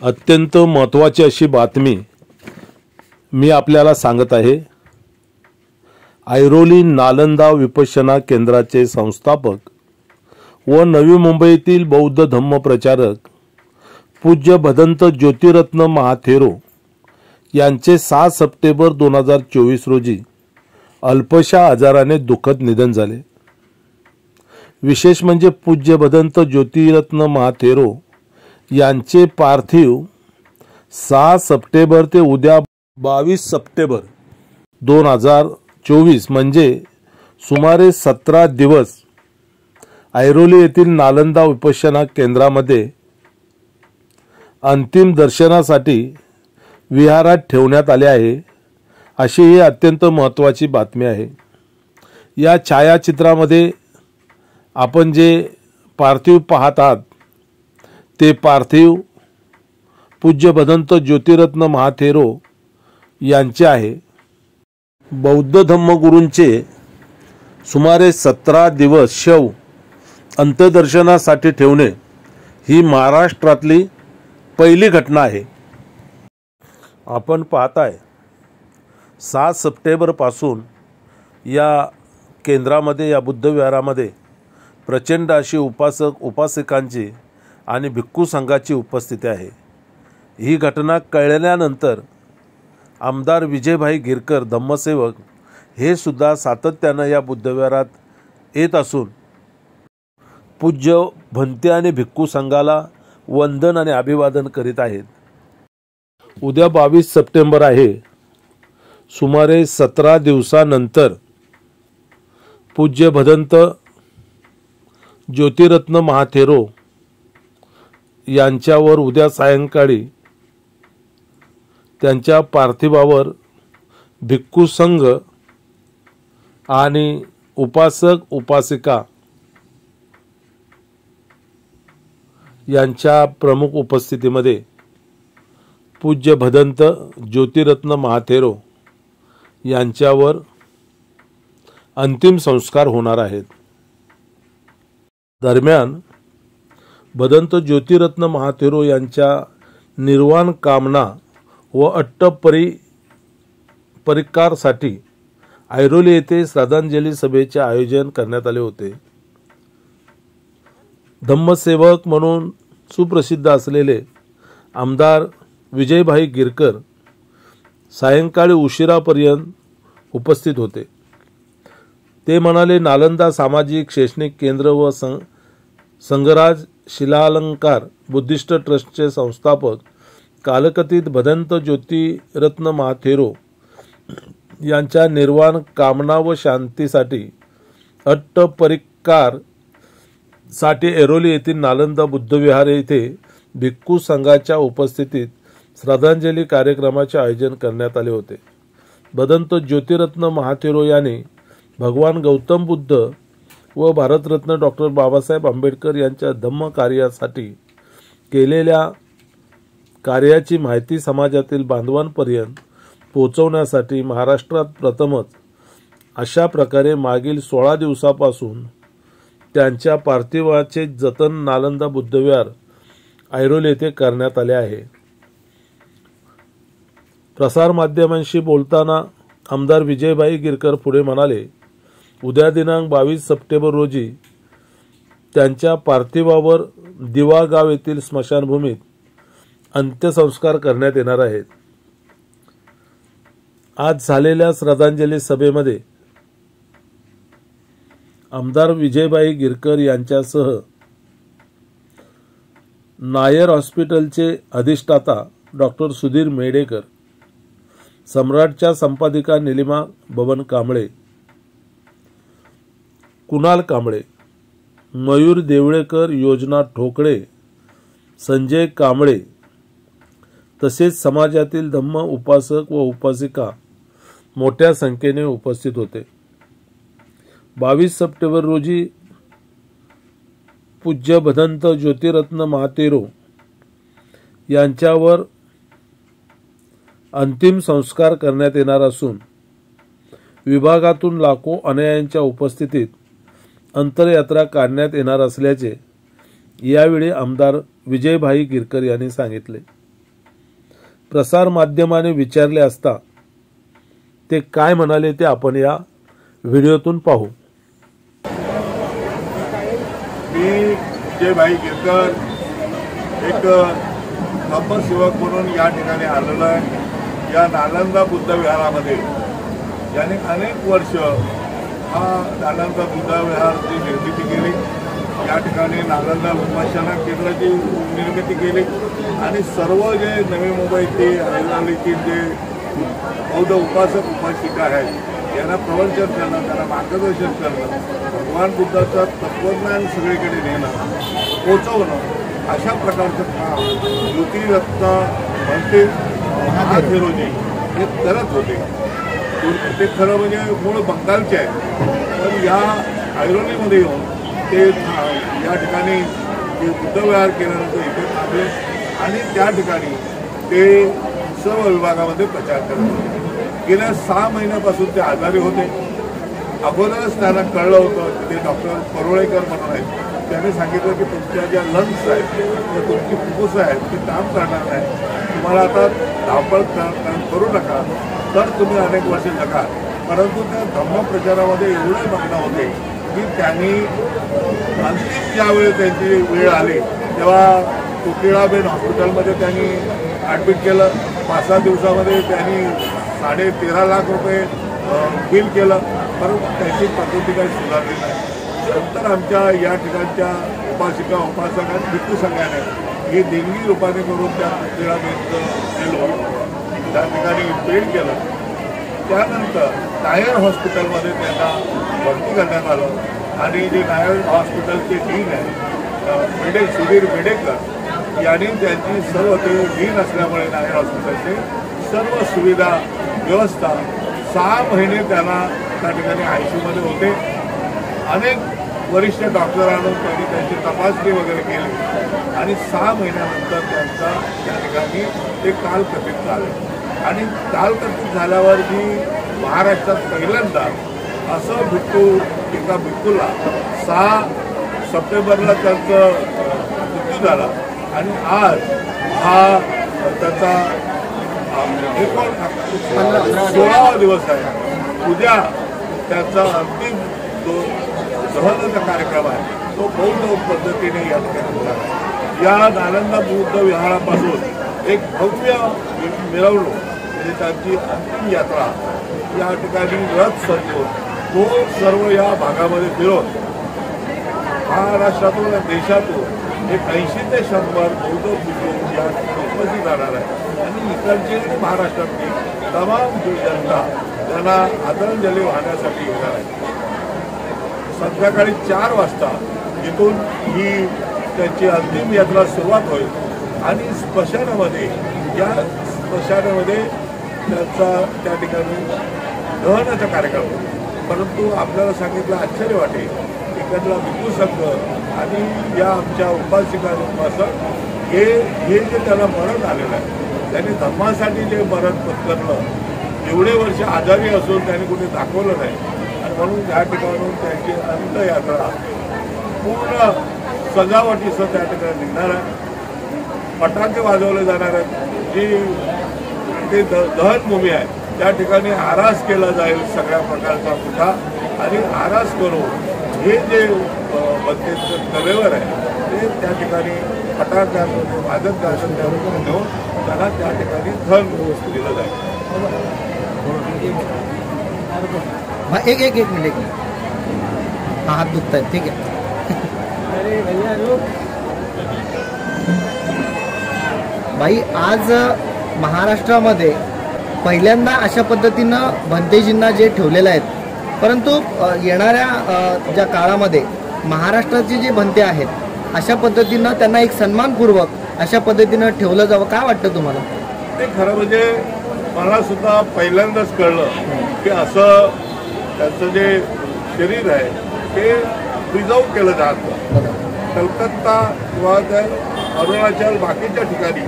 अत्यंत महत्त्वाची अशी बातमी मी आपल्याला सांगत आहे। ऐरोली नालंदा विपश्यना केंद्राचे संस्थापक व नवी मुंबईतील बौद्ध धम्म प्रचारक पूज्य भदंत ज्योतिरत्न महाथेरो यांचे 7 सप्टेंबर 2024 रोजी अल्पशा आजाराने दुःखद निधन झाले। विशेष म्हणजे पूज्य भदंत ज्योतिरत्न महाथेरो यांचे पार्थिव 6 सप्टेंबर ते उद्या 22 सप्टेंबर 2024 म्हणजे सुमारे 17 दिवस ऐरोली येथील नालंदा विपश्यना केंद्रामध्ये अंतिम दर्शनासाठी विहारात ठेवण्यात आले आहे, अशी ही अत्यंत महत्त्वाची बातमी आहे। या छायाचित्रामध्ये आपण जे पार्थिव पाहत आहात ते पार्थिव पूज्य भदंत ज्योतिरत्न महाथेरो यांचे आहे। बौद्ध धम्मगुरूंचे सुमारे 17 दिवस शव अंत्यदर्शनासाठी ठेवणे ही महाराष्ट्रातली पहिली घटना आहे। आपण पाहताय 7 सप्टेंबर पासून या केंद्रामध्ये या बुद्ध विहारामध्ये प्रचंड अशी उपासक उपासिकांची आणि भिक्खू संघाची उपस्थिती आहे। ही घटना कळल्यानंतर आमदार विजयभाई गिरकर धम्मसेवक हे सुद्धा सातत्याने या बुद्ध विहारात येत असून पूज्य भंते आणि भिक्खू संघाला वंदन आणि अभिवादन करीत आहेत। उद्या 22 सप्टेंबर आहे। सुमारे 17 दिवसानंतर पूज्य भदंत ज्योतिरत्न महाथेरो यांच्यावर उद्या सायंकाळी त्यांच्या पार्थिवावर भिक्खू संघ आणि उपासक उपासिका यांच्या प्रमुख उपस्थितीमध्ये पूज्य भदंत ज्योतिरत्न महाथेरो यांच्यावर अंतिम संस्कार होणार आहेत। दरम्यान भदंत ज्योतिरत्न महाथेरो यांच्या निर्वाण कामना व परिकारसाठी ऐरोली येथे श्रद्धांजली सभेचे आयोजन करण्यात आले होते। धम्मसेवक म्हणून सुप्रसिद्ध असलेले आमदार विजयभाई गिरकर सायंकाळी उशिरापर्यंत उपस्थित होते। ते म्हणाले, नालंदा सामाजिक शैक्षणिक केंद्र व संगराज शिलालंकार बुद्धिस्ट ट्रस्टचे संस्थापक कालकथित भदंत ज्योतिरत्न महाथेरो यांच्या निर्वाण कामना व शांतीसाठी परिकार साठी ऐरोली येथील नालंदा बुद्ध विहार येथे भिक्खू संघाच्या उपस्थितीत श्रद्धांजली कार्यक्रमाचे आयोजन करण्यात आले होते। भदंत ज्योतिरत्न महाथेरो यांनी भगवान गौतम बुद्ध व भारतरत्न डॉक्टर बाबासाहेब आंबेडकर यांच्या धम्म कार्यासाठी केलेल्या कार्याची माहिती समाजातील बांधवांपर्यंत पोहोचवण्यासाठी महाराष्ट्रात प्रथमच अशा प्रकारे मागील 16 दिवसापासून त्यांच्या पार्थिवाचे जतन नालंदा बुद्धविहार ऐरोली येथे करण्यात आले आहे। प्रसार माध्यमांशी बोलताना आमदार विजयभाई गिरकर पुढे म्हणाले, उद्या दिनांक 22 सप्टेंबर रोजी त्यांच्या पार्थिवावर दिवा गाव येथील स्मशानभूमीत अंत्यसंस्कार करण्यात येणार आहेत। आज झालेल्या श्रद्धांजली सभेमध्ये आमदार विजयभाई गिरकर यांच्यासह नायर हॉस्पिटलचे अधिष्ठाता डॉक्टर सुधीर मेडेकर, सम्राटच्या संपादिका निलिमा बबन कांबळे, कुणाल कांबळे, मयूर देवळेकर, योजना ठोकळे, संजय कांबळे तसेच समाजातील धम्म उपासक व उपासिका मोठ्या संख्येने उपस्थित होते। 22 सप्टेंबर रोजी पूज्य भदंत ज्योतिरत्न महाथेरो यांच्यावर अंतिम संस्कार करण्यात येणार असून विभागातून लाखो अनुयायांच्या उपस्थितीत अंतरयात्रा काढण्यात येणार असल्याचे यावेळी आमदार विजयभाई गिरकर यांनी सांगितले। प्रसारमाध्यमाने विचारले असता ते काय म्हणाले ते आपण या व्हिडिओतून पाहू। मी जे भाई गिरकर एक धम्मसेवक म्हणून या ठिकाणी आलेलो आहे। या नालंदा बुद्ध विहारामध्ये याने अनेक वर्ष हा नालंदा बुद्ध विहाराची निर्मिती केली। या ठिकाणी नालंदा उपासना केंद्राची निर्मिती केली आणि सर्व जे नवी मुंबईची ऐरोलीची जे बौद्ध उपासक उपासिका आहेत यांना प्रवचन करणं, त्यांना मार्गदर्शन करणं, भगवान बुद्धाचं तत्वज्ञान सगळीकडे नेणं, पोचवणं, अशा प्रकारचं काम ज्योतिरत्न म्हणते महाथेरोजी हे करत होते। ते खरं म्हणजे मूळ बंगालचे आहे, पण या ऐरोलीमध्ये येऊन ते या ठिकाणी जे बुद्धविहार केल्यानंतर इथे थांबले आणि त्या ठिकाणी ते सर्व विभागामध्ये प्रचार करत होते। गेल्या 6 महिन्यापासून ते आजारी होते। अगोदरच त्यांना कळलं होतं की ते डॉक्टर परोळेकर म्हणून आहेत, त्यांनी सांगितलं की तुमच्या ज्या लंग्स आहेत त्या तुमची फुफ्फुसं आहेत ते काम करणार नाही, तुम्हाला आता धावपळ करू नका, तर तुम्ही अनेक वर्ष जगा। परंतु त्या धम्मप्रचारामध्ये एवढे मग्न होते की त्यांनी अंतिम ज्यावेळी त्यांची वेळ आली तेव्हा कोकिळाबेन हॉस्पिटलमध्ये त्यांनी ॲडमिट केलं। 5-6 दिवसामध्ये त्यांनी 13.5 लाख रुपये बिल केलं, परंतु त्याची प्रकृती काही सुधारली नाही। नंतर आमच्या या ठिकाणच्या उपासिका उपासक भिक्खू संघाने ही देणगी रूपाने करून त्या कोकिळाबेनचं दिलो, त्या ठिकाणी पेड केलं। त्यानंतर नायर हॉस्पिटलमध्ये त्यांना भरती करण्यात आलं आणि जे नायर हॉस्पिटलचे डीन आहे सुधीर बेडेकर यांनी त्यांची सर्व ते डीन असल्यामुळे नायर हॉस्पिटलचे सर्व सुविधा व्यवस्था 6 महिने त्यांना त्या ठिकाणी ICUमध्ये होते। अनेक वरिष्ठ डॉक्टर आणून त्यांनी त्यांची तपासणी वगैरे केली आणि 6 महिन्यानंतर त्यांचा त्या ठिकाणी ते कालकथित झाले आणि कालकथित झाल्यावर जी महाराष्ट्रात पहिल्यांदा असं भिक्खू एका भिक्खूला 6 सप्टेंबरला त्यांचं मृत्यू झाला आणि आज हा त्याचा 16वा दिवस आहे। उद्या त्याचा अंतिम जो दहनाचा कार्यक्रम आहे तो बौद्ध पद्धतीने या ठिकाणी होणार आहे। या नालंदा बुद्ध विहारापासून एक भव्य मिरवणूक म्हणजे त्यांची अंतिम यात्रा या ठिकाणी रथ सजवून तो सर्व या भागामध्ये फिरून महाराष्ट्रातून देशातून एक 80 ते 100 बौद्ध भिक्खू या ठिकाणी उपस्थित राहणार आहे आणि इकडची महाराष्ट्रातली तमाम जनता त्यांना आदरांजली वाहण्यासाठी येणार आहे। संध्याकाळी 4 वाजता इथून ही त्यांची अंतिम यात्रा सुरुवात होईल आणि स्मशानामध्ये या स्मशानामध्ये त्यांचा त्या ठिकाणी दहनाचा कार्यक्रम होईल। परंतु आपल्याला सांगितलं आश्चर्य वाटेल, इकडला भिक्खू संघ आणि या आमच्या उपासिका उपासक हे जे त्याला मरण आलेलं आहे त्यांनी धम्मासाठी जे मरण पत्करलं, एवढे वर्ष आजारी असून त्यांनी कुठे दाखवलं नाही आणि म्हणून या ठिकाणून त्यांची अंत्ययात्रा पूर्ण सजावटीसह त्या ठिकाणी निघणार आहे। फटाके वाजवले जाणार आहेत, जी ते दहनभूमी आहे त्या ठिकाणी आरास केला जाईल सगळ्या प्रकारचा पुठा आणि आरास करून हे जे बंदेचे कलेवर आहे ते त्या ठिकाणी फटाक्यांमध्ये वाजत गाजत त्यावर घेऊन त्यांना त्या ठिकाणी धन दिलं जाईल। एक मिनिट हात दुखत आहेत, ठीक आहे। भाई आज महाराष्ट्रामध्ये पहिल्यांदा अशा पद्धतीनं भंतेजींना जे ठेवलेलं आहेत, परंतु येणाऱ्या ज्या काळामध्ये महाराष्ट्राचे जे भंते आहेत अशा पद्धतीनं त्यांना एक सन्मानपूर्वक अशा पद्धतीनं ठेवलं जावं, काय वाटतं तुम्हाला? ते खरं म्हणजे मला सुद्धा पहिल्यांदाच कळलं की असं त्यांचं जे शरीर आहे ते प्रिझर्व केलं जातं। कलकत्ता किंवा त्या अरुणाचल बाकीच्या ठिकाणी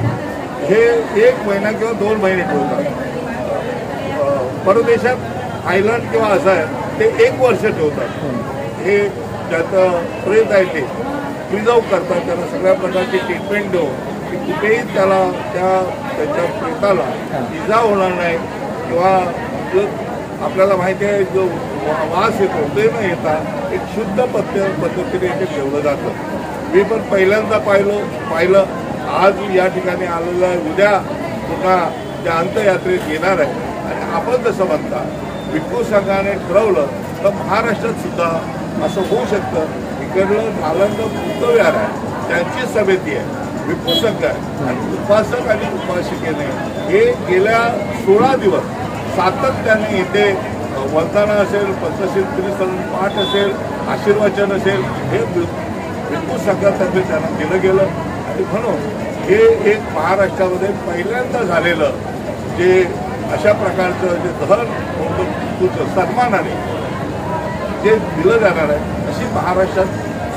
हे 1 महिना किंवा 2 महिने ठेवतात। परदेशात आयलंड किंवा असं आहे ते 1 वर्ष ठेवतात। हे त्याचं प्रेत आहे ते प्रिझर्व करतात, त्यांना सगळ्या प्रकारची ट्रीटमेंट देऊन की कुठेही त्याला त्याच्या प्रेताला इजा होणार नाही किंवा जो आपल्याला माहिती आहे जो वास येतो ते न येता एक शुद्ध पद्धतीने इथे ठेवलं जातं. मी पण पहिल्यांदा पाहिलं आज या ठिकाणी आलेलं आहे. उद्या पुन्हा त्या अंत्ययात्रेत येणार आहे. आणि आपण जसं म्हणता भिक्खू संघाने ठरवलं तर महाराष्ट्रात सुद्धा असं होऊ शकतं. इकडलं नालंदा बुद्धविहार आहे, त्यांची समिती आहे, भिक्खू संघ आहे आणि उपासक आणि उपासिकेने हे गेल्या 16 दिवस सातत्याने इथे वंदना असेल, पंचशील पाठ असेल, आशीर्वचन असेल, हे भिक्खू संघातर्फे त्यांना केलं गेलं. आणि म्हणून हे एक महाराष्ट्रामध्ये पहिल्यांदा झालेलं जे अशा प्रकारचं जे धन सन्मानाने जे दिलं जाणार आहे अशी महाराष्ट्रात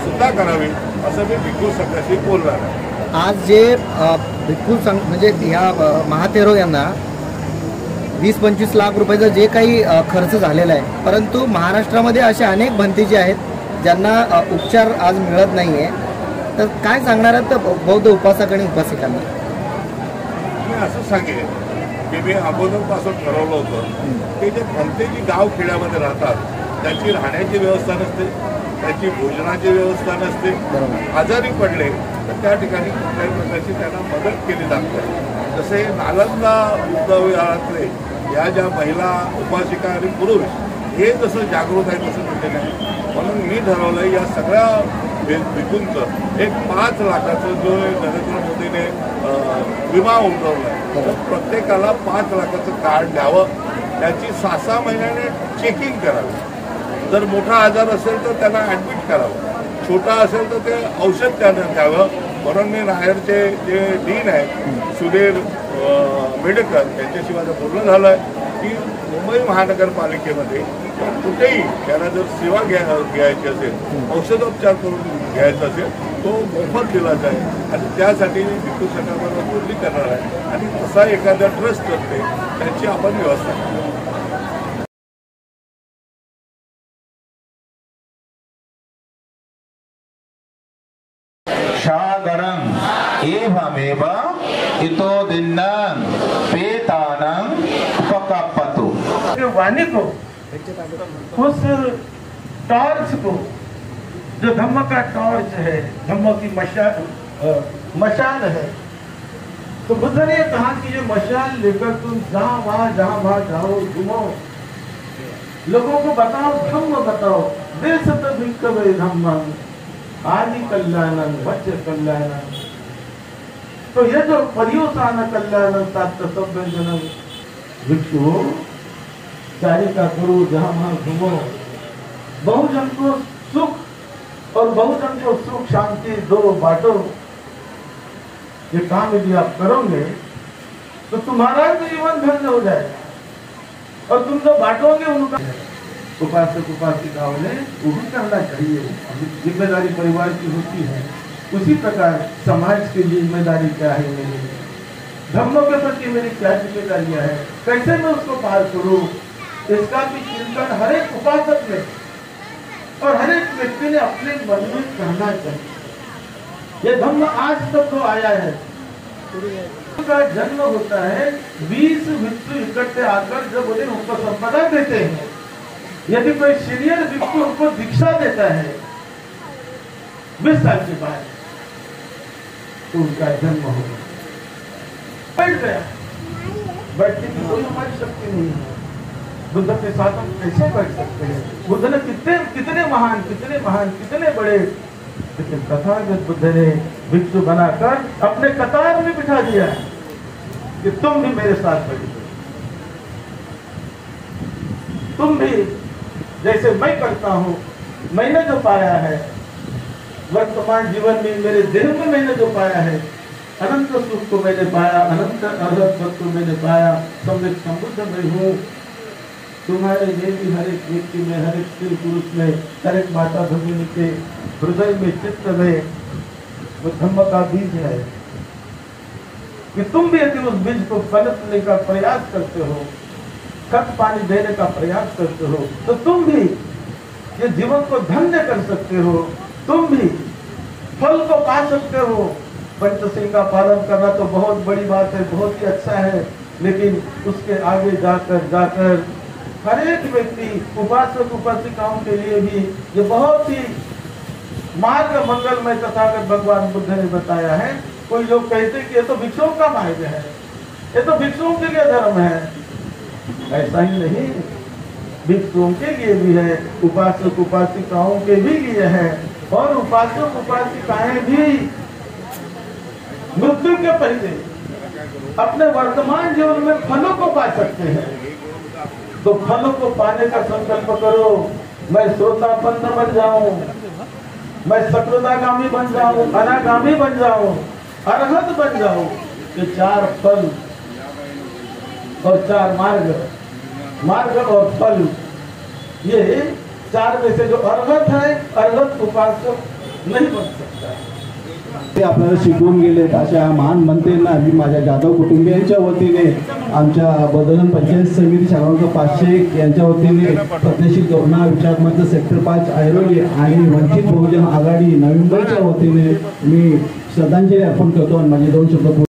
सुद्धा करावी असं मी भिक्खू संघाशी बोलणार आहे. आज जे भिक्खू संघ म्हणजे ह्या महातेरो यांना 20-25 लाख रुपयाचा जे काही खर्च झालेला आहे, परंतु महाराष्ट्रामध्ये अशा अनेक भंतेजी आहेत ज्यांना उपचार आज मिळत नाही आहे. तर काय सांगणार आहेत बौद्ध उपासक आणि उपासिकांना? मी असं सांगेन की मी अगोदरपासून ठरवलं होतं की जे भंतेजी गाव खेड्यामध्ये राहतात त्यांची राहण्याची व्यवस्था नसते, त्यांची भोजनाची व्यवस्था नसते, आजारी पडले तर त्या ठिकाणी कुठल्याही प्रकारची त्यांना मदत केली जाते. जसे नालंदा बुद्धविहारातले या ज्या महिला उपासिका आणि पुरुष हे जसं जागृत आहे तसं कुठे नाही. म्हणून मी ठरवलं या सगळ्या भिक्खूंचं एक 5 लाखाचं जो नरेंद्र मोदीने विमा उतरवला आहे तर प्रत्येकाला 5 लाखाचं कार्ड द्यावं. त्याची 6-6 महिन्याने चेकिंग करावी. जर मोठा आजार असेल तर त्यांना ॲडमिट करावं, छोटा असेल तर ते औषध त्यांना द्यावं. म्हणून मी नायरचे जे डीन आहेत सुधीर मेडकर त्यांच्याशी माझं बोलणं झालं आहे की मुंबई महानगरपालिकेमध्ये कुठेही त्यांना जर सेवा घ्यायची असेल, औषधोपचार करून घ्यायचा असेल तो मोफत दिला जाईल. आणि त्यासाठी भिक्खू संघाबरोबर बोलणी करणार आहे आणि तसा एखादा ट्रस्ट करते त्याची आपण व्यवस्था करू. शागरं एवमेव इतो दिन्नं पेतानं उपकपतु. वाणी को, उस टॉर्च को जो धम्म का टॉर्च है, धम्म की मशाल है, तो बुद्ध ने कहा कि ये मशाल लेकर तुम जहाँ वहाँ जाओ, घूमो, लोगों को बताओ, धम्म बताओ. देश भिक्खवे धम्मं आदि कल्याणं वच्च कल्याणं. तो ये जो पर्युषण कल्याणं तात्तव्यंजनं भिक्षु चारिका करो, जहाँ वहाँ घूमो, बहुजन को सुख और बहुजन को सुख शांति दो बांटो. ये काम यदि आप करोगे तो तुम्हारा तो जीवन धन्य हो जाएगा और तुम जो बांटोगे उनका. उपासक उपासिकाओं ने वो भी करना चाहिए. जिम्मेदारी परिवार की होती है, उसी प्रकार समाज की जिम्मेदारी क्या है, मेरी धर्मों के प्रति मेरी क्या जिम्मेदारियां है, कैसे मैं उसको पार करूं, इसका भी चिंतन हर एक उपासक ने और हर एक व्यक्ति ने अपने मन में करना चाहिए. ये धम्म आज तक तो आया है. का जन्म होता है 20 भिक्षु इकट्ठे आकर जब उन्हें उनको संपदा देते हैं. यदि कोई सीनियर भिक्षु उनको दीक्षा देता है 20 साल के बाद तो उनका जन्म होगा. बैठ गया, बैठने की कोई हमारी शक्ति नहीं है. बुद्ध के साथ हम कैसे बैठ सकते हैं? बुद्ध ने कितने महान कितने बड़े, लेकिन तथागत बुद्ध ने भिक्षु बनाकर अपने कतार में बिठा दिया कि तुम भी मेरे साथ बैठो. तुम भी जैसे मैं करता हूं, मैंने जो पाया है वर्तमान जीवन में, मेरे देह में मैंने जो पाया है, अनंत सुख को मैंने पाया, अनंत अर्हत को मैंने पाया, सम्यक संबुद्ध मैं हूँ. तुम्हारे में भी हर एक व्यक्ति में, हर एक स्त्री पुरुष में, हर एक माता भगिनी के हृदय में, चित्त में वो धम्म का बीज है कि तुम भी यदि उस बीज को पनपने का प्रयास करते हो, खत पानी देने का प्रयास करते हो, तो तुम भी ये जीवन को धन्य कर सकते हो. तुम भी फल को पा सकते हो. पंचशील का पालन करना तो बहुत बड़ी बात है, बहुत ही अच्छा है, लेकिन उसके आगे जाकर हर एक व्यक्ति उपासक उपासिकाओं के लिए भी ये बहुत ही मार्ग मंगलमय तथागत भगवान बुद्ध ने बताया है। कोई लोग कहते कि ये तो भिक्षुओं का मार्ग है, ये तो भिक्षुओं के लिए धर्म है। ऐसा ही नहीं, भिक्षुओं के लिए भी है, उपासक उपासिकाओं के भी लिए है, और उपासक उपासिकाएं भी मृत्यु के पहले अपने वर्तमान जीवन में फलों को पा सकते हैं। तो फलों को पाने का संकल्प करो। मैं श्रोतापन्न बन जाऊं, मैं सकृदागामी बन जाऊं, अनागामी बन जाऊं, अरहत बन जाऊं। ये 4 फल और 4 मार्ग और फल, ये 4 में से जो अरहत है, अरहत उपासक नहीं बन सकता। ते आपल्याला शिकवून गेलेत अशा महान मंत्र्यांना मी माझ्या जाधव कुटुंबियांच्या वतीने, आमच्या बदलन पंचायत समिती क्रमांक 501 यांच्या वतीने, पद्मश्री करुणा विचार मंच सेक्टर 5 ऐरोली आणि वंचित बहुजन आघाडी नवी मुंबईच्या वतीने मी श्रद्धांजली अर्पण करतो आणि माझे 2 शब्द